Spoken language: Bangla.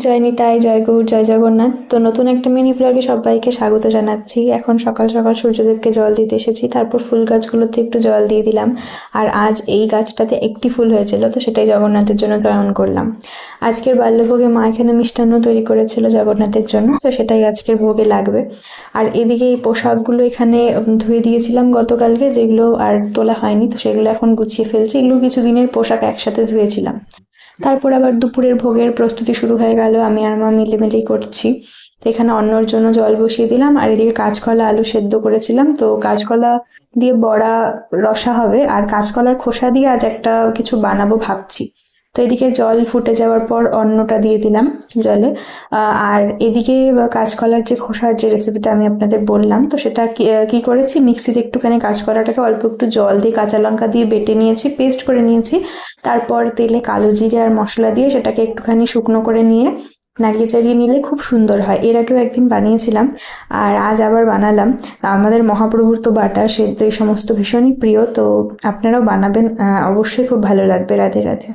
জয় নিতাই, জয় গৌর, জয় জগন্নাথ। তো নতুন একটা মিনি ব্লগে সবাইকে স্বাগত জানাচ্ছি। এখন সকাল সকাল সূর্যদেবকে জল দিতে এসেছি, তারপর ফুল গাছগুলোতে একটু জল দিয়ে দিলাম। আর আজ এই গাছটাতে একটি ফুল হয়েছিল, তো সেটাই জগন্নাথের জন্য চয়ন করলাম। আজকের বাল্যভোগে মা এখানে মিষ্টান্ন তৈরি করেছিল জগন্নাথের জন্য, তো সেটাই আজকের ভোগে লাগবে। আর এদিকে এই পোশাকগুলো এখানে ধুয়ে দিয়েছিলাম গতকালকে, যেগুলো আর তোলা হয়নি, তো সেগুলো এখন গুছিয়ে ফেলছি। এগুলো কিছু দিনের পোশাক একসাথে ধুয়েছিলাম। তারপর আবার দুপুরের ভোগের প্রস্তুতি শুরু হয়ে গেল, আমি আর মা মিলেমিলেই করছি। তো এখানে অন্নর জন্য জল বসিয়ে দিলাম, আর এদিকে কাঁচকলা আলু সেদ্ধ করেছিলাম। তো কাঁচকলা দিয়ে বড়া রসা হবে, আর কাঁচকলার খোসা দিয়ে আজ একটা কিছু বানাবো ভাবছি। তো এদিকে জল ফুটে যাওয়ার পর অন্নটা দিয়ে দিলাম জলে। আর এদিকে কাঁচকলার যে খোসার যে রেসিপিটা আমি আপনাদের বললাম, তো সেটা কি করেছি, মিক্সিতে একটুখানি কাঁচকলাটাকে অল্প একটু জল দিয়ে কাঁচা লঙ্কা দিয়ে বেটে নিয়েছি, পেস্ট করে নিয়েছি। তারপর তেলে কালো জিরে আর মশলা দিয়ে সেটাকে একটুখানি শুকনো করে নিয়ে নাড়িয়ে চাড়িয়ে নিলে খুব সুন্দর হয়। এর আগেও একদিন বানিয়েছিলাম, আর আজ আবার বানালাম। আমাদের মহাপ্রভুর তো বাটা সেদ্ধ এই সমস্ত ভীষণই প্রিয়, তো আপনারাও বানাবেন, অবশ্যই খুব ভালো লাগবে। রাধে রাধে।